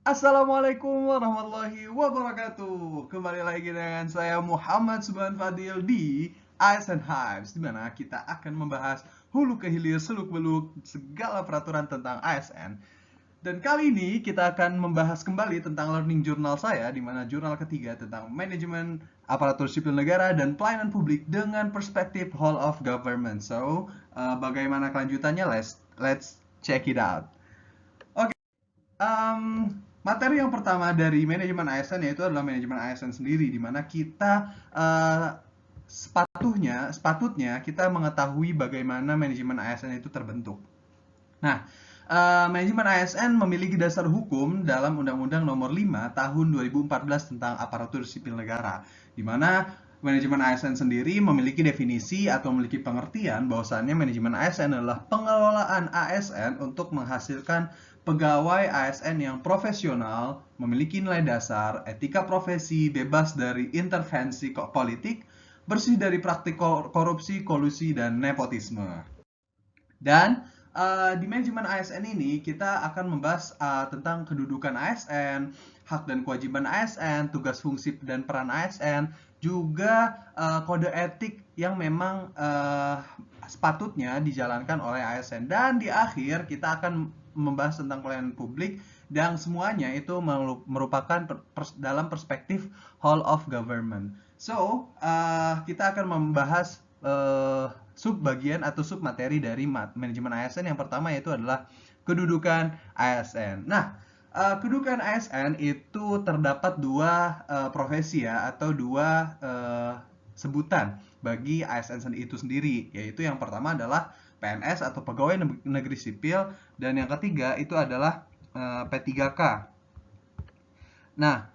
Assalamualaikum warahmatullahi wabarakatuh. Kembali lagi dengan saya Muhammad Subhan Fadil di ASN Hypes, di mana kita akan membahas hulu ke hilir seluk beluk segala peraturan tentang ASN. Dan kali ini kita akan membahas kembali tentang learning journal saya, di mana jurnal ketiga tentang manajemen aparatur sipil negara dan pelayanan publik dengan perspektif whole of government. So, bagaimana kelanjutannya? Let's check it out. Oke. Materi yang pertama dari manajemen ASN yaitu adalah manajemen ASN sendiri, di mana kita sepatutnya kita mengetahui bagaimana manajemen ASN itu terbentuk. Nah, manajemen ASN memiliki dasar hukum dalam Undang-Undang Nomor 5 Tahun 2014 tentang Aparatur Sipil Negara, di mana manajemen ASN sendiri memiliki definisi atau memiliki pengertian bahwasannya manajemen ASN adalah pengelolaan ASN untuk menghasilkan pegawai ASN yang profesional, memiliki nilai dasar, etika profesi, bebas dari intervensi politik, bersih dari praktik korupsi, kolusi, dan nepotisme. Dan di manajemen ASN ini kita akan membahas tentang kedudukan ASN, hak dan kewajiban ASN, tugas fungsi dan peran ASN, juga kode etik yang memang sepatutnya dijalankan oleh ASN. Dan di akhir kita akan membahas tentang pelayanan publik dan semuanya itu merupakan dalam perspektif whole of government. So, kita akan membahas sub bagian atau sub materi dari manajemen ASN. Yang pertama yaitu adalah kedudukan ASN. Nah, kedudukan ASN itu terdapat dua profesi ya, atau dua sebutan bagi ASN itu sendiri, yaitu yang pertama adalah PNS atau pegawai negeri sipil, dan yang ketiga itu adalah P3K. Nah,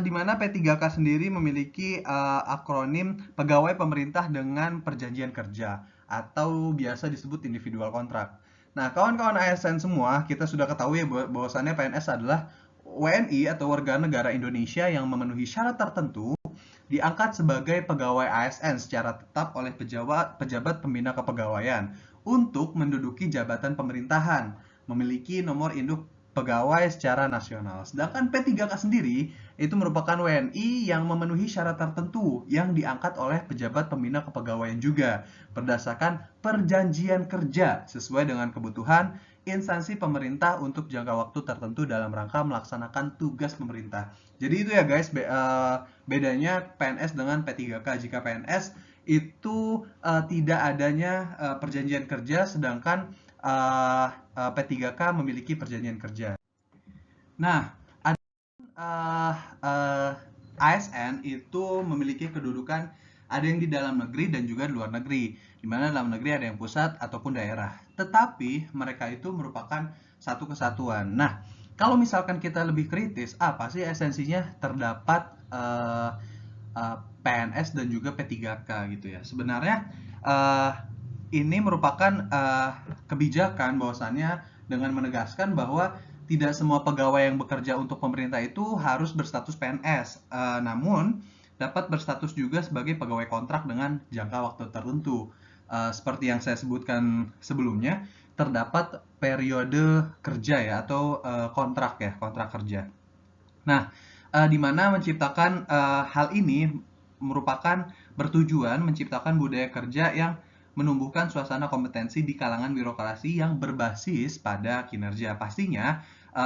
di mana P3K sendiri memiliki akronim pegawai pemerintah dengan perjanjian kerja atau biasa disebut individual kontrak. Nah, kawan-kawan ASN semua, kita sudah ketahui bahwasannya PNS adalah WNI atau warga negara Indonesia yang memenuhi syarat tertentu diangkat sebagai pegawai ASN secara tetap oleh pejabat pembina kepegawaian untuk menduduki jabatan pemerintahan, memiliki nomor induk pegawai secara nasional. Sedangkan P3K sendiri itu merupakan WNI yang memenuhi syarat tertentu yang diangkat oleh pejabat pembina kepegawaian juga berdasarkan perjanjian kerja sesuai dengan kebutuhan instansi pemerintah untuk jangka waktu tertentu dalam rangka melaksanakan tugas pemerintah. Jadi itu ya guys, bedanya PNS dengan P3K. Jika PNS itu tidak adanya perjanjian kerja, sedangkan P3K memiliki perjanjian kerja. Nah, uh, uh, ASN itu memiliki kedudukan ada yang di dalam negeri dan juga di luar negeri, di mana dalam negeri ada yang pusat ataupun daerah. Tetapi mereka itu merupakan satu kesatuan. Nah, kalau misalkan kita lebih kritis, apa sih esensinya terdapat PNS dan juga P3K gitu ya? Sebenarnya uh, ini merupakan kebijakan bahwasannya dengan menegaskan bahwa tidak semua pegawai yang bekerja untuk pemerintah itu harus berstatus PNS, namun dapat berstatus juga sebagai pegawai kontrak dengan jangka waktu tertentu. Seperti yang saya sebutkan sebelumnya, terdapat periode kerja ya, atau kontrak ya, kontrak kerja. Nah, di mana menciptakan hal ini merupakan bertujuan menciptakan budaya kerja yang menumbuhkan suasana kompetensi di kalangan birokrasi yang berbasis pada kinerja. Pastinya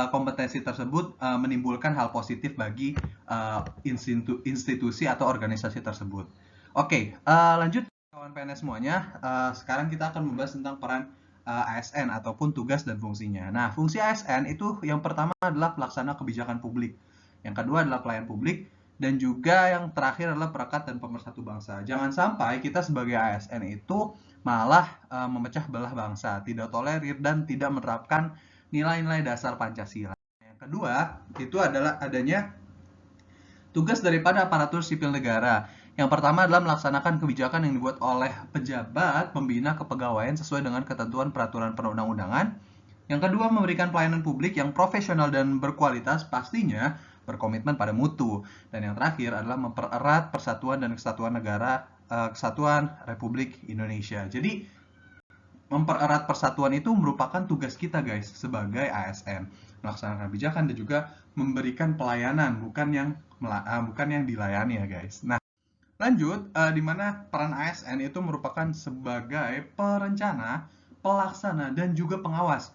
kompetensi tersebut menimbulkan hal positif bagi institusi atau organisasi tersebut. Oke, lanjut kawan PNS semuanya. Sekarang kita akan membahas tentang peran ASN ataupun tugas dan fungsinya. Nah, fungsi ASN itu yang pertama adalah pelaksana kebijakan publik. Yang kedua adalah pelayan publik, dan juga yang terakhir adalah perekat dan pemersatu bangsa. Jangan sampai kita sebagai ASN itu malah memecah belah bangsa, tidak tolerir dan tidak menerapkan nilai-nilai dasar Pancasila. Yang kedua, itu adalah adanya tugas daripada aparatur sipil negara. Yang pertama adalah melaksanakan kebijakan yang dibuat oleh pejabat pembina kepegawaian sesuai dengan ketentuan peraturan perundang-undangan. Yang kedua, memberikan pelayanan publik yang profesional dan berkualitas, pastinya berkomitmen pada mutu. Dan yang terakhir adalah mempererat persatuan dan kesatuan negara, kesatuan Republik Indonesia. Jadi mempererat persatuan itu merupakan tugas kita guys sebagai ASN. melaksanakan kebijakan dan juga memberikan pelayanan, bukan yang dilayani ya guys. Nah, lanjut, di mana peran ASN itu merupakan sebagai perencana, pelaksana, dan juga pengawas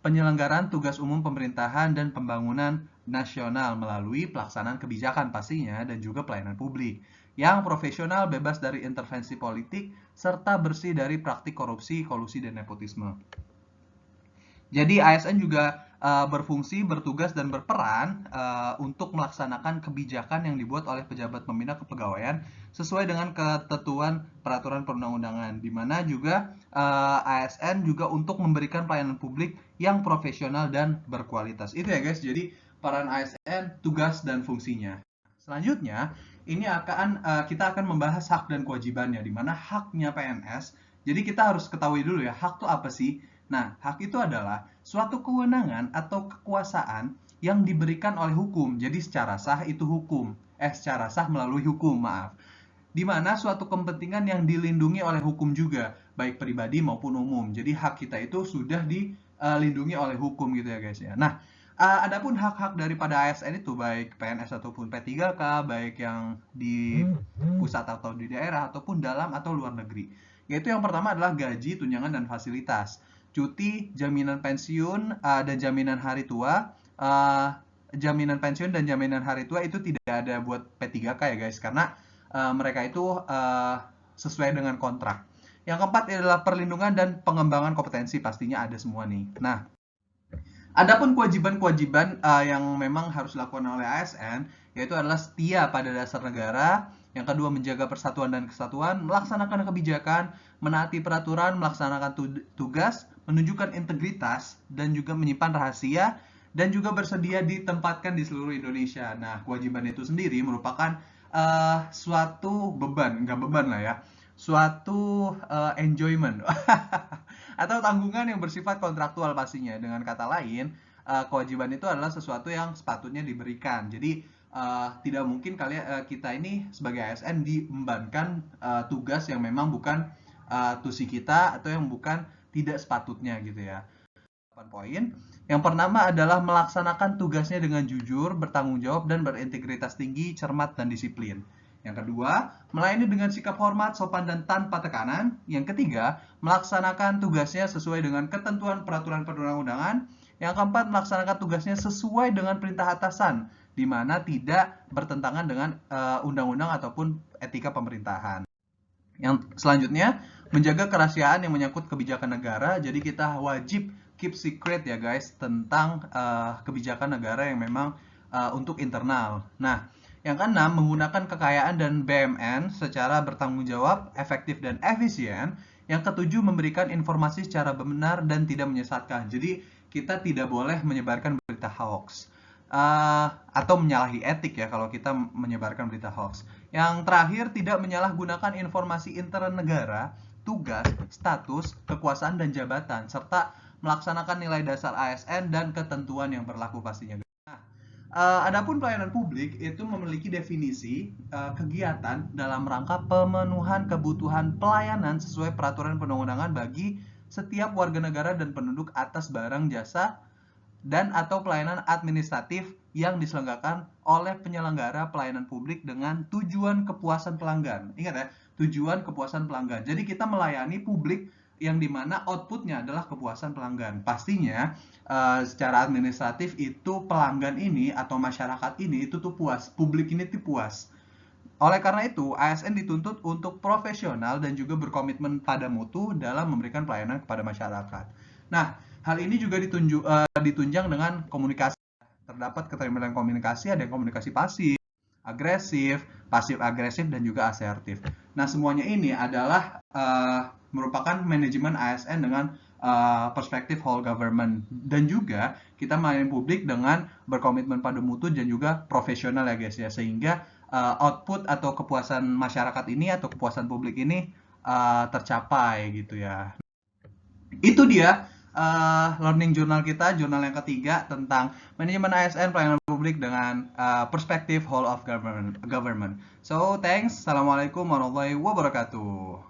penyelenggaraan tugas umum pemerintahan dan pembangunan nasional melalui pelaksanaan kebijakan pastinya dan juga pelayanan publik yang profesional, bebas dari intervensi politik, serta bersih dari praktik korupsi, kolusi, dan nepotisme. Jadi ASN juga berfungsi, bertugas, dan berperan untuk melaksanakan kebijakan yang dibuat oleh pejabat pembina kepegawaian sesuai dengan ketentuan peraturan perundang-undangan, di mana juga ASN juga untuk memberikan pelayanan publik yang profesional dan berkualitas. Itu ya guys, jadi peran ASN, tugas dan fungsinya. Selanjutnya, ini kita akan membahas hak dan kewajibannya, di mana haknya PNS. Jadi kita harus ketahui dulu ya, hak itu apa sih? Nah, hak itu adalah suatu kewenangan atau kekuasaan yang diberikan oleh hukum. Jadi secara sah itu hukum. Secara sah melalui hukum, maaf. Di mana suatu kepentingan yang dilindungi oleh hukum juga, baik pribadi maupun umum. Jadi hak kita itu sudah dilindungi oleh hukum gitu ya guys ya. Nah, adapun hak-hak daripada ASN itu baik PNS ataupun P3K, baik yang di pusat atau di daerah ataupun dalam atau luar negeri. Yaitu yang pertama adalah gaji, tunjangan, dan fasilitas. Cuti, jaminan pensiun, dan jaminan hari tua. Jaminan pensiun dan jaminan hari tua itu tidak ada buat P3K ya guys, karena mereka itu sesuai dengan kontrak. Yang keempat adalah perlindungan dan pengembangan kompetensi, pastinya ada semua nih. Nah, adapun kewajiban-kewajiban yang memang harus dilakukan oleh ASN, yaitu adalah setia pada dasar negara, yang kedua menjaga persatuan dan kesatuan, melaksanakan kebijakan, menaati peraturan, melaksanakan tugas, menunjukkan integritas, dan juga menyimpan rahasia, dan juga bersedia ditempatkan di seluruh Indonesia. Nah, kewajiban itu sendiri merupakan suatu beban, enggak beban lah ya, suatu enjoyment atau tanggungan yang bersifat kontraktual pastinya. Dengan kata lain, kewajiban itu adalah sesuatu yang sepatutnya diberikan. Jadi tidak mungkin kita ini sebagai ASN diembankan tugas yang memang bukan tusi kita atau yang bukan tidak sepatutnya gitu ya. 8 poin. Yang pertama adalah melaksanakan tugasnya dengan jujur, bertanggung jawab, dan berintegritas tinggi, cermat, dan disiplin. Yang kedua, melayani dengan sikap hormat, sopan, dan tanpa tekanan. Yang ketiga, melaksanakan tugasnya sesuai dengan ketentuan peraturan perundang-undangan. Yang keempat, melaksanakan tugasnya sesuai dengan perintah atasan, di mana tidak bertentangan dengan undang-undang ataupun etika pemerintahan. Yang selanjutnya, menjaga kerahasiaan yang menyangkut kebijakan negara. Jadi kita wajib keep secret ya guys tentang kebijakan negara yang memang untuk internal. Nah, yang keenam, menggunakan kekayaan dan BUMN secara bertanggung jawab, efektif, dan efisien. Yang ketujuh, memberikan informasi secara benar dan tidak menyesatkan. Jadi kita tidak boleh menyebarkan berita hoax atau menyalahi etik ya kalau kita menyebarkan berita hoax. Yang terakhir, tidak menyalahgunakan informasi intern negara, tugas, status, kekuasaan, dan jabatan, serta melaksanakan nilai dasar ASN dan ketentuan yang berlaku pastinya. Nah, adapun pelayanan publik itu memiliki definisi kegiatan dalam rangka pemenuhan kebutuhan pelayanan sesuai peraturan perundang-undangan bagi setiap warga negara dan penduduk atas barang, jasa, dan atau pelayanan administratif yang diselenggarakan oleh penyelenggara pelayanan publik dengan tujuan kepuasan pelanggan. Ingat ya, tujuan kepuasan pelanggan. Jadi kita melayani publik yang dimana outputnya adalah kepuasan pelanggan. Pastinya secara administratif itu pelanggan ini atau masyarakat ini itu tuh puas, publik ini tuh puas. Oleh karena itu, ASN dituntut untuk profesional dan juga berkomitmen pada mutu dalam memberikan pelayanan kepada masyarakat. Nah, hal ini juga ditunjang dengan komunikasi. Terdapat keterampilan komunikasi, ada yang komunikasi pasif, agresif, pasif-agresif, dan juga asertif. Nah, semuanya ini adalah merupakan manajemen ASN dengan perspektif whole government. Dan juga kita melayani publik dengan berkomitmen pada mutu dan juga profesional ya guys ya. Sehingga output atau kepuasan masyarakat ini atau kepuasan publik ini tercapai gitu ya. Itu dia learning journal kita, jurnal yang ketiga tentang manajemen ASN pelayanan publik dengan perspektif whole of government. So, thanks. Assalamualaikum warahmatullahi wabarakatuh.